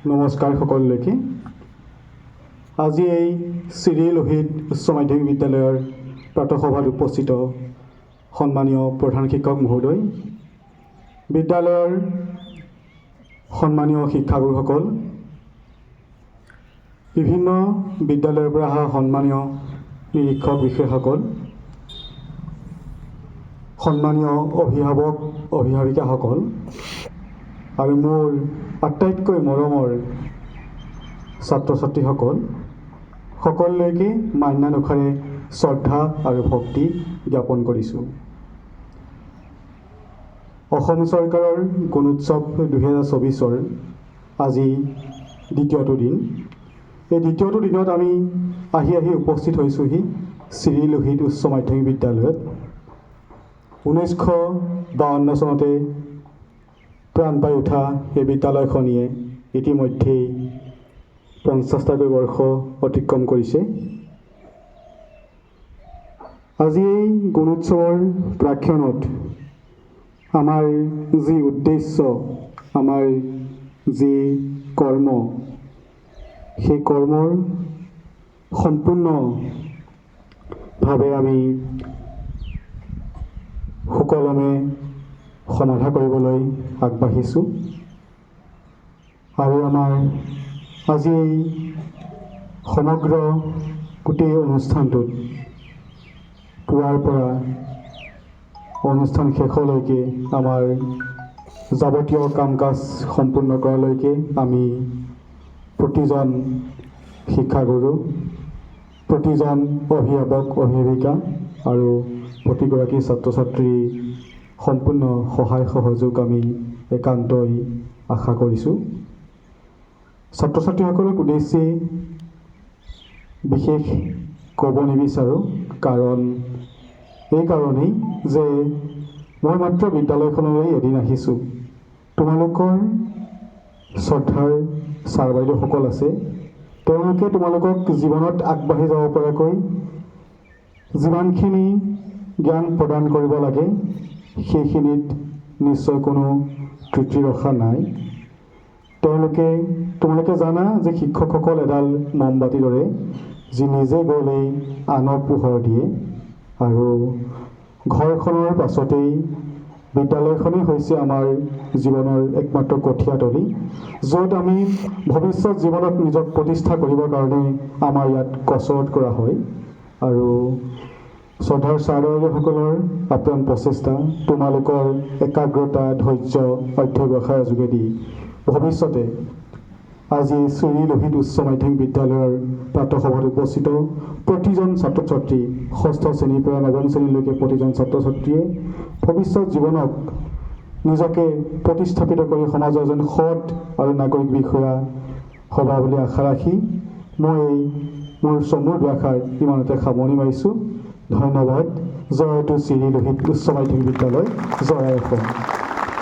নমস্কাৰ সকলোলৈকে। আজি এই শ্ৰী লোহিত উচ্চ মাধ্যমিক বিদ্যালয়ৰ প্ৰাতঃসভাত উপস্থিত সন্মানীয় প্ৰধান শিক্ষক মহোদয়, বিদ্যালয়ৰ সন্মানীয় শিক্ষাগুৰুসকল, বিভিন্ন বিদ্যালয়ৰ পৰা অহা সন্মানীয় নিৰীক্ষক বিষয়াসকল, সন্মানীয় অভিভাৱক অভিভাৱিকাসকল আৰু মোৰ আটাইতকৈ মৰমৰ ছাত্ৰ ছাত্ৰীসকল, সকলোলৈকে মান্যানুসাৰে শ্ৰদ্ধা আৰু ভক্তি জ্ঞাপন কৰিছোঁ। অসম চৰকাৰৰ গুণোৎসৱ 2024-ৰ আজি দ্বিতীয়টো দিন। এই দ্বিতীয়টো দিনত আমি আহি উপস্থিত হৈছোঁহি শ্ৰী লোহিত উচ্চ মাধ্যমিক বিদ্যালয়ত। 1952 চনতে প্ৰাণ পাই উঠা এই বিদ্যালয়খনিয়ে ইতিমধ্যেই 50টাকৈ বৰ্ষ অতিক্ৰম কৰিছে। আজি এই গুণোৎসৱৰ প্ৰাক্ষণত আমাৰ যি উদ্দেশ্য, আমাৰ যি কৰ্ম, সেই কৰ্মৰ সম্পূৰ্ণভাৱে আমি সুকলমে সমাধা কৰিবলৈ আগবাঢ়িছোঁ। আৰু আমাৰ আজি এই সমগ্ৰ গোটেই অনুষ্ঠানটোত পুৱাৰ পৰা অনুষ্ঠান শেষলৈকে আমাৰ যাৱতীয় কাম কাজ সম্পূৰ্ণ কৰালৈকে আমি প্ৰতিজন শিক্ষাগুৰু, প্ৰতিজন অভিভাৱক অভিভাৱিকা আৰু প্ৰতিগৰাকী ছাত্ৰ ছাত্ৰী সম্পূৰ্ণ সহায় সহযোগ আমি একান্তই আশা কৰিছোঁ। ছাত্ৰ ছাত্ৰীসকলক উদ্দেশ্যে বিশেষ ক'ব নিবিচাৰোঁ, কাৰণ এই কাৰণেই যে মই মাত্ৰ বিদ্যালয়খনলৈ এদিন আহিছোঁ। তোমালোকৰ শ্ৰদ্ধাৰ ছাৰ বাইদেউসকল আছে, তেওঁলোকে তোমালোকক জীৱনত আগবাঢ়ি যাব পৰাকৈ যিমানখিনি জ্ঞান প্ৰদান কৰিব লাগে সেইখিনিত নিশ্চয় কোনো ত্ৰুটি ৰখা নাই। তোমালোকে জানা যে শিক্ষকসকল এডাল মমবাতিৰ দৰে, যি নিজে গ'লেই আনক পোহৰ দিয়ে, আৰু ঘৰখনৰ পাছতেই বিদ্যালয়খনেই হৈছে আমাৰ জীৱনৰ একমাত্ৰ কঠীয়াতলী, য'ত আমি ভৱিষ্যত জীৱনত নিজক প্ৰতিষ্ঠা কৰিবৰ কাৰণে আমাৰ ইয়াত কচৰৎ কৰা হয়। আৰু শ্ৰদ্ধাৰ ছাৰ বাইদেউসকলৰ আপ্ৰাণ প্ৰচেষ্টা, তোমালোকৰ একাগ্ৰতা, ধৈৰ্য, অধ্যৱসায়ৰ যোগেদি ভৱিষ্যতে আজি শ্ৰী লোহিত উচ্চ মাধ্যমিক বিদ্যালয়ৰ প্ৰাতঃসভাত উপস্থিত প্ৰতিজন ছাত্ৰ ছাত্ৰী, ষষ্ঠ শ্ৰেণীৰ পৰা নৱম শ্ৰেণীলৈকে প্ৰতিজন ছাত্ৰ ছাত্ৰীয়ে ভৱিষ্যত জীৱনক নিজকে প্ৰতিস্থাপিত কৰি সমাজৰ এজন সৎ আৰু নাগৰিক বিষয়া হ'বা বুলি আশা ৰাখি মই মোৰ চমু দুআষাৰ ইমানতে সামৰণি মাৰিছোঁ। ধন্যবাদ। জয়তু শ্ৰী লোহিত উচ্চ মাধ্যমিক বিদ্যালয়, জয় অসম।